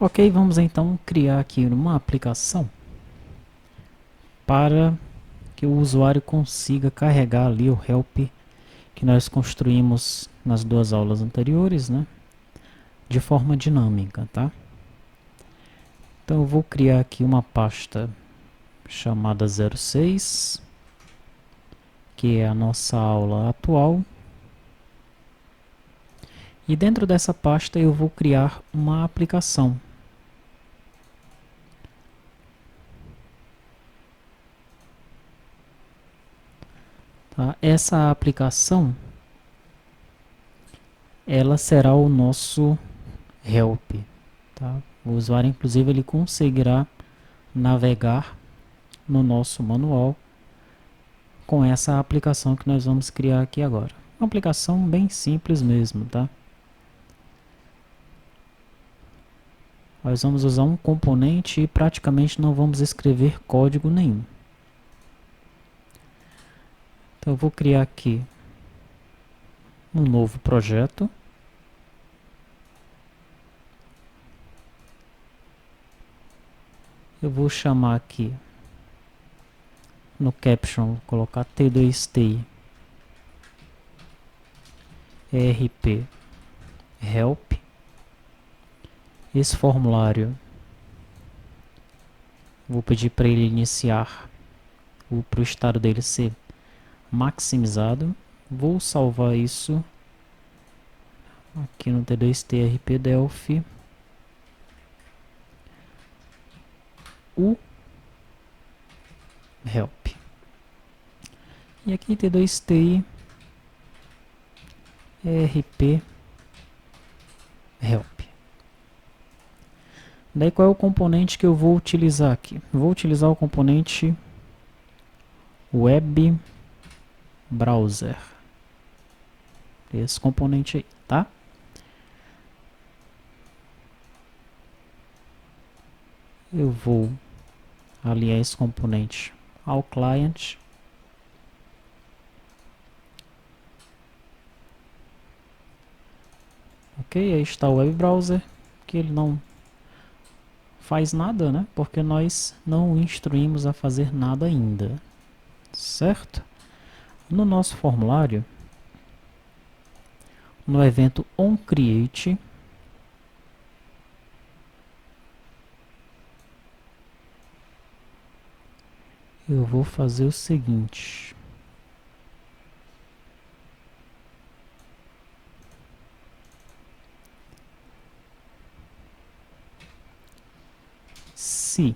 Ok, vamos então criar aqui uma aplicação para que o usuário consiga carregar ali o help que nós construímos nas duas aulas anteriores, né? De forma dinâmica, tá? Então eu vou criar aqui uma pasta chamada 06, que é a nossa aula atual. E dentro dessa pasta eu vou criar uma aplicação. Tá? Essa aplicação ela será o nosso help. Tá? O usuário, inclusive, ele conseguirá navegar no nosso manual com essa aplicação que nós vamos criar aqui agora. Uma aplicação bem simples mesmo, tá? Nós vamos usar um componente e praticamente não vamos escrever código nenhum. Então eu vou criar aqui um novo projeto. Eu vou chamar aqui no caption, vou colocar T2TI ERP help. Esse formulário vou pedir para ele iniciar para o estado dele ser maximizado. Vou salvar isso aqui no T2TRP Delphi. O help. E aqui T2TI ERP help. Daí qual é o componente que eu vou utilizar aqui? Eu vou utilizar o componente Web Browser. Esse componente aí, tá? Eu vou aliar esse componente ao client. Ok, aí está o Web Browser, que ele não faz nada, né? Porque nós não o instruímos a fazer nada ainda, certo? No nosso formulário, no evento onCreate, eu vou fazer o seguinte. Se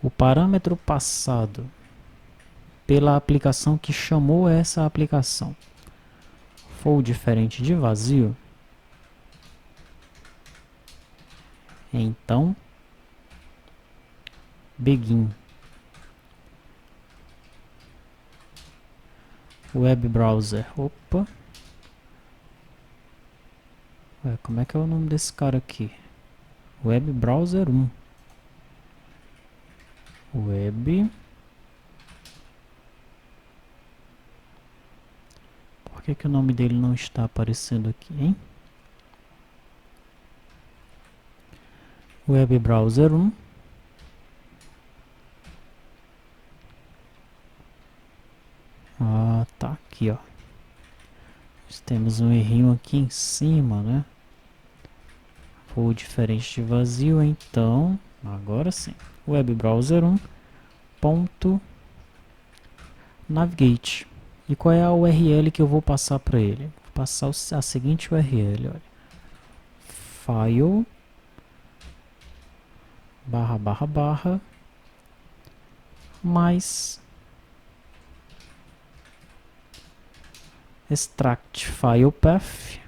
o parâmetro passado pela aplicação que chamou essa aplicação for diferente de vazio, então begin web browser. Opa, como é que é o nome desse cara aqui? Web browser 1. Web. Por que o nome dele não está aparecendo aqui, hein? Web browser 1. Ah, tá aqui, ó. Nós temos um errinho aqui em cima, né? Foi diferente de vazio, então agora sim. Web browser 1 ponto navigate. E qual é a URL que eu vou passar para ele? Vou passar a seguinte URL, olha. File // mais extract file path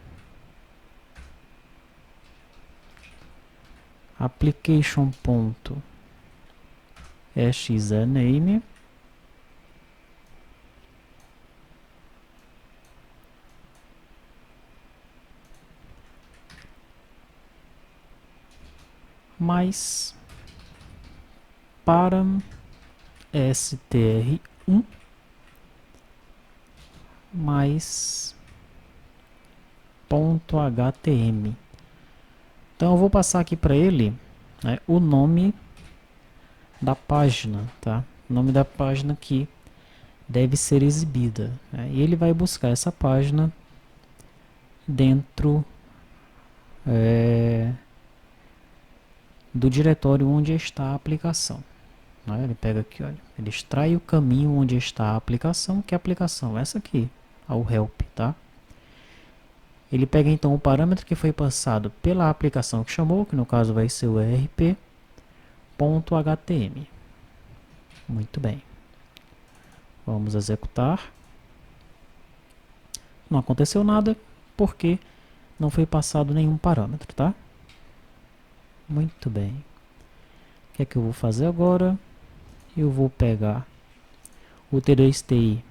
application.exename mais param str1 mais .htm. Então eu vou passar aqui para ele, né, o nome da página, tá? O nome da página que deve ser exibida, né? E ele vai buscar essa página dentro do diretório onde está a aplicação, né? Ele pega aqui, olha, ele extrai o caminho onde está a aplicação, que é a aplicação essa aqui, ao help, tá? Ele pega então o parâmetro que foi passado pela aplicação que chamou, que no caso vai ser o rp.htm. Muito bem. Vamos executar. Não aconteceu nada porque não foi passado nenhum parâmetro, tá? Muito bem. O que é que eu vou fazer agora? Eu vou pegar o T2TI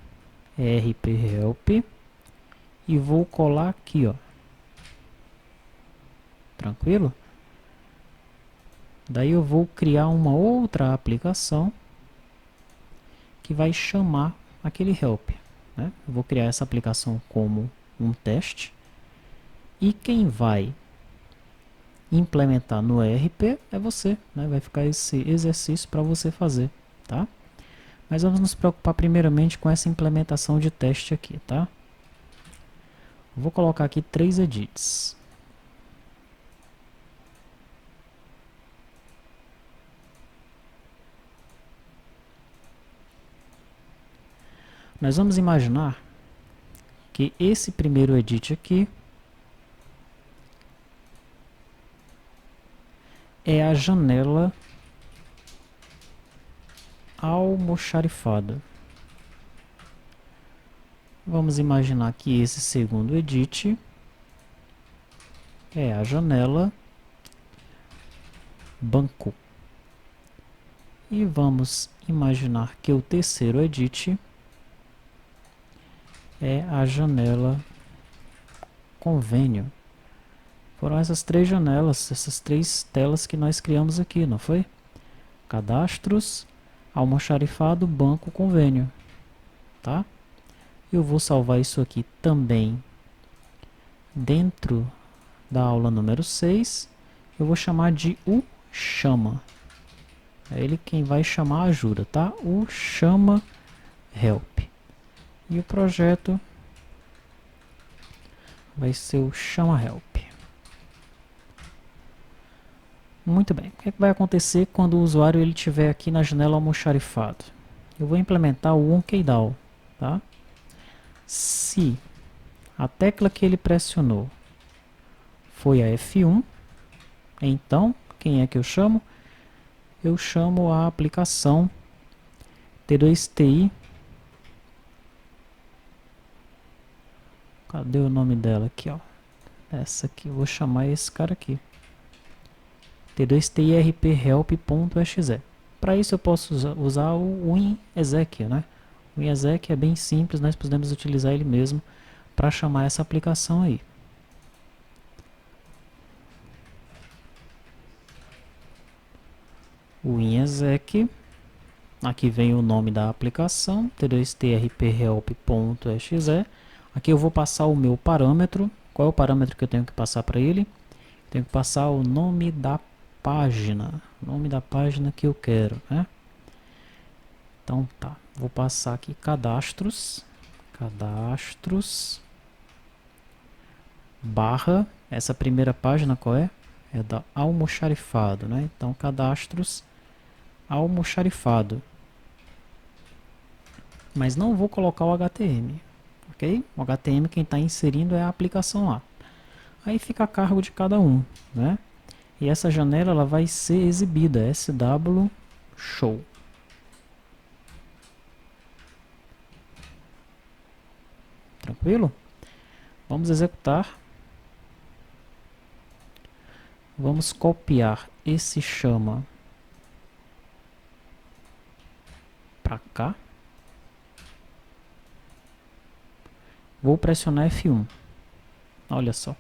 rp-help e vou colar aqui, ó. Tranquilo? Daí eu vou criar uma outra aplicação que vai chamar aquele help, né? Eu vou criar essa aplicação como um teste e quem vai implementar no ERP é você, né? Vai ficar esse exercício para você fazer, tá? Mas vamos nos preocupar primeiramente com essa implementação de teste aqui, tá? Vou colocar aqui 3 edits. Nós vamos imaginar que esse primeiro edit aqui é a janela almoxarifada. Vamos imaginar que esse segundo edit é a janela banco. E vamos imaginar que o terceiro edit é a janela convênio. Foram essas 3 janelas, essas 3 telas que nós criamos aqui, não foi? Cadastros, almoxarifado, banco, convênio. Tá? Eu vou salvar isso aqui também dentro da aula número 6. Eu vou chamar de o chama. É ele quem vai chamar a ajuda, tá? O chama help. E o projeto vai ser o chama help. Muito bem. O que é que vai acontecer quando o usuário ele estiver aqui na janela almoxarifado? Eu vou implementar o onKDAO, tá? Se a tecla que ele pressionou foi a F1, então, quem é que eu chamo? Eu chamo a aplicação T2TI. Cadê o nome dela aqui, ó? Essa aqui, eu vou chamar esse cara aqui. T2TI rp-help.exe. Para isso eu posso usar o WinExec, né? O WinExec é bem simples, nós podemos utilizar ele mesmo para chamar essa aplicação aí. O WinExec, aqui vem o nome da aplicação, t2trphelp.exe. Aqui eu vou passar o meu parâmetro. Qual é o parâmetro que eu tenho que passar para ele? Tenho que passar o nome da página, nome da página que eu quero, né? Então tá, vou passar aqui cadastros, barra, essa primeira página qual é? É da almoxarifado, né? Então cadastros almoxarifado. Mas não vou colocar o HTML, ok? O HTML quem está inserindo é a aplicação lá. Aí fica a cargo de cada um, né? E essa janela ela vai ser exibida, SW Show. Tranquilo? Vamos executar. Vamos copiar esse chama para cá. Vou pressionar F1. Olha só.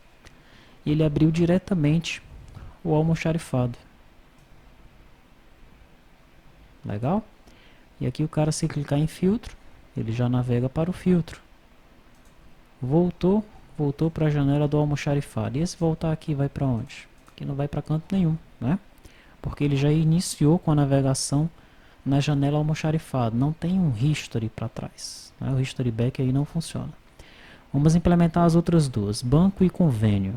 Ele abriu diretamente o almoxarifado. Legal? E aqui o cara, se clicar em filtro, ele já navega para o filtro. Voltou, voltou para a janela do almoxarifado. E esse voltar aqui vai para onde? Aqui não vai para canto nenhum, né? Porque ele já iniciou com a navegação na janela almoxarifado. Não tem um history para trás, né? O history back aí não funciona. Vamos implementar as outras duas, banco e convênio.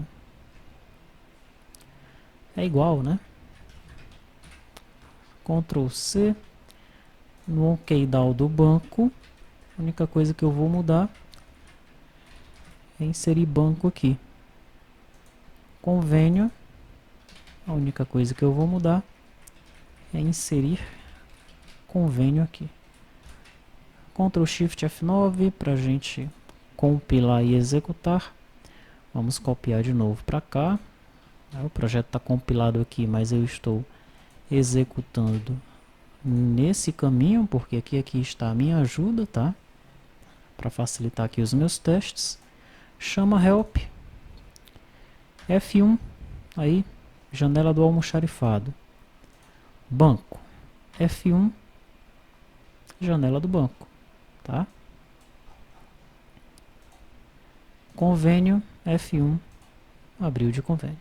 É igual, né? Ctrl C. No OnKDAO do banco, a única coisa que eu vou mudar é inserir banco aqui. Convênio, a única coisa que eu vou mudar é inserir convênio aqui. Ctrl Shift F9 para a gente compilar e executar. Vamos copiar de novo para cá. O projeto está compilado aqui, mas eu estou executando nesse caminho, porque aqui está a minha ajuda, tá? Para facilitar aqui os meus testes. Chama help. F1, aí, janela do almoxarifado. Banco. F1, janela do banco, tá? Convênio, F1, abril de convênio.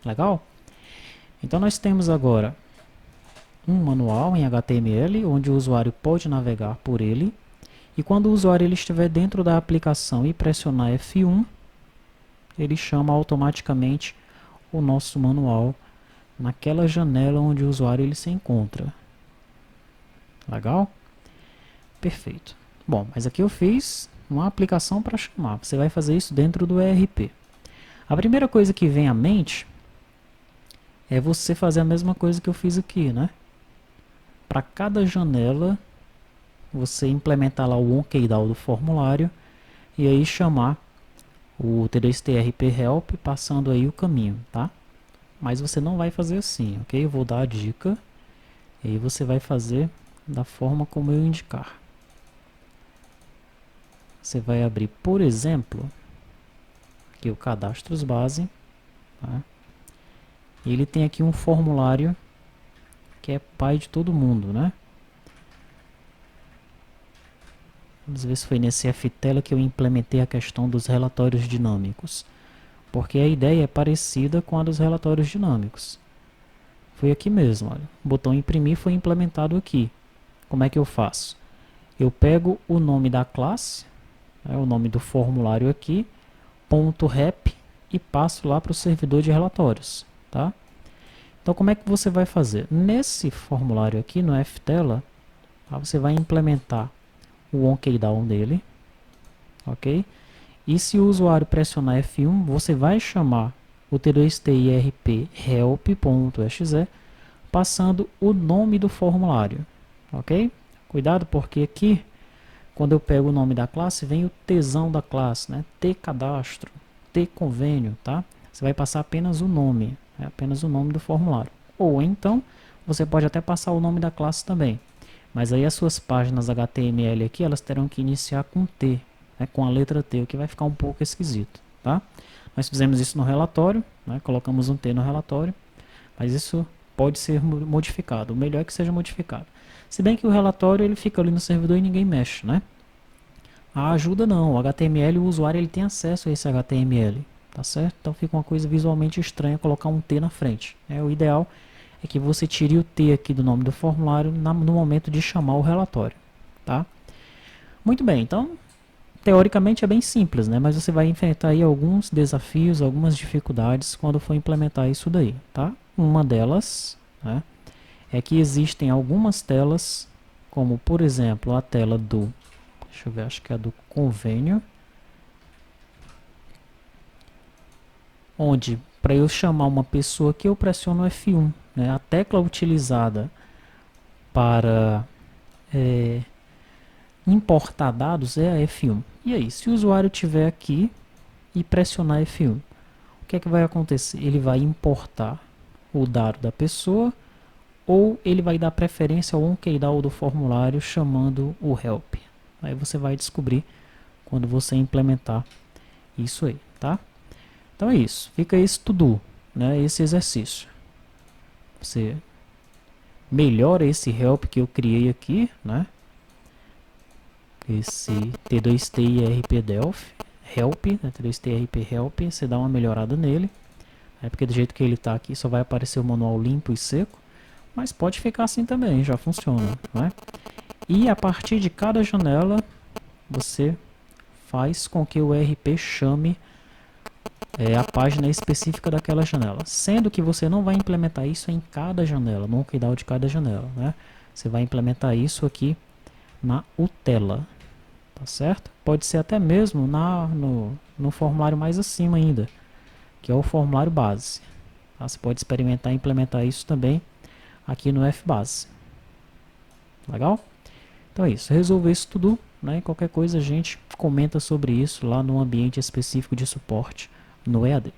Legal? Então nós temos agora um manual em HTML, onde o usuário pode navegar por ele. E quando o usuário ele estiver dentro da aplicação e pressionar F1, ele chama automaticamente o nosso manual naquela janela onde o usuário ele se encontra. Legal? Perfeito. Bom, mas aqui eu fiz uma aplicação para chamar. Você vai fazer isso dentro do ERP. A primeira coisa que vem à mente é você fazer a mesma coisa que eu fiz aqui, né? Para cada janela, você implementar lá o OnKDAO do formulário e aí chamar o T2TRP Help passando aí o caminho, tá? Mas você não vai fazer assim, ok? Eu vou dar a dica e aí você vai fazer da forma como eu indicar. Você vai abrir, por exemplo, aqui o cadastros base, tá? E ele tem aqui um formulário que é pai de todo mundo, né? Vamos ver se foi nesse ftela que eu implementei a questão dos relatórios dinâmicos. Porque a ideia é parecida com a dos relatórios dinâmicos. Foi aqui mesmo, olha. O botão imprimir foi implementado aqui. Como é que eu faço? Eu pego o nome da classe, o nome do formulário aqui, .rep, e passo lá para o servidor de relatórios, tá? Então como é que você vai fazer? Nesse formulário aqui, no ftela, tá, você vai implementar o OnKDAO dele, ok? E se o usuário pressionar F1, você vai chamar o T2TIRP help.exe, passando o nome do formulário, ok? Cuidado porque aqui, quando eu pego o nome da classe, vem o Tsão da classe, né? T cadastro, T convênio, tá? Você vai passar apenas o nome, apenas o nome do formulário. Ou então, você pode até passar o nome da classe também. Mas aí as suas páginas HTML aqui, elas terão que iniciar com T, né, com a letra T, o que vai ficar um pouco esquisito, tá? Nós fizemos isso no relatório, né, colocamos um T no relatório, mas isso pode ser modificado, o melhor é que seja modificado. Se bem que o relatório ele fica ali no servidor e ninguém mexe, né? A ajuda não, o HTML, o usuário ele tem acesso a esse HTML, tá certo? Então fica uma coisa visualmente estranha colocar um T na frente, né? O ideal é que você tire o T aqui do nome do formulário no momento de chamar o relatório, tá? Muito bem, então, teoricamente é bem simples, né? Mas você vai enfrentar aí alguns desafios, algumas dificuldades quando for implementar isso daí, tá? Uma delas, né, é que existem algumas telas, como por exemplo a tela do, deixa eu ver, acho que é do convênio, onde para eu chamar uma pessoa aqui eu pressiono F1, né? A tecla utilizada para importar dados é a F1. E aí, se o usuário estiver aqui e pressionar F1, o que é que vai acontecer? Ele vai importar o dado da pessoa ou ele vai dar preferência ao OnKDAO do formulário chamando o help. Aí você vai descobrir quando você implementar isso aí, tá? Então é isso, fica esse to-do, né? Esse exercício. Você melhora esse help que eu criei aqui, né? Esse T2TIRP Delphi help, né, 3TRP help, você dá uma melhorada nele. Porque do jeito que ele está aqui só vai aparecer o manual limpo e seco, mas pode ficar assim também, já funciona, né? E a partir de cada janela você faz com que o RP chame a página específica daquela janela, sendo que você não vai implementar isso em cada janela, no OnKeyDAO de cada janela, né? Você vai implementar isso aqui na utela, tá certo? Pode ser até mesmo no formulário mais acima ainda, que é o formulário base. Tá? Você pode experimentar e implementar isso também aqui no FBase. Legal? Então é isso. Resolver isso tudo, né? E qualquer coisa a gente comenta sobre isso lá no ambiente específico de suporte no EAD.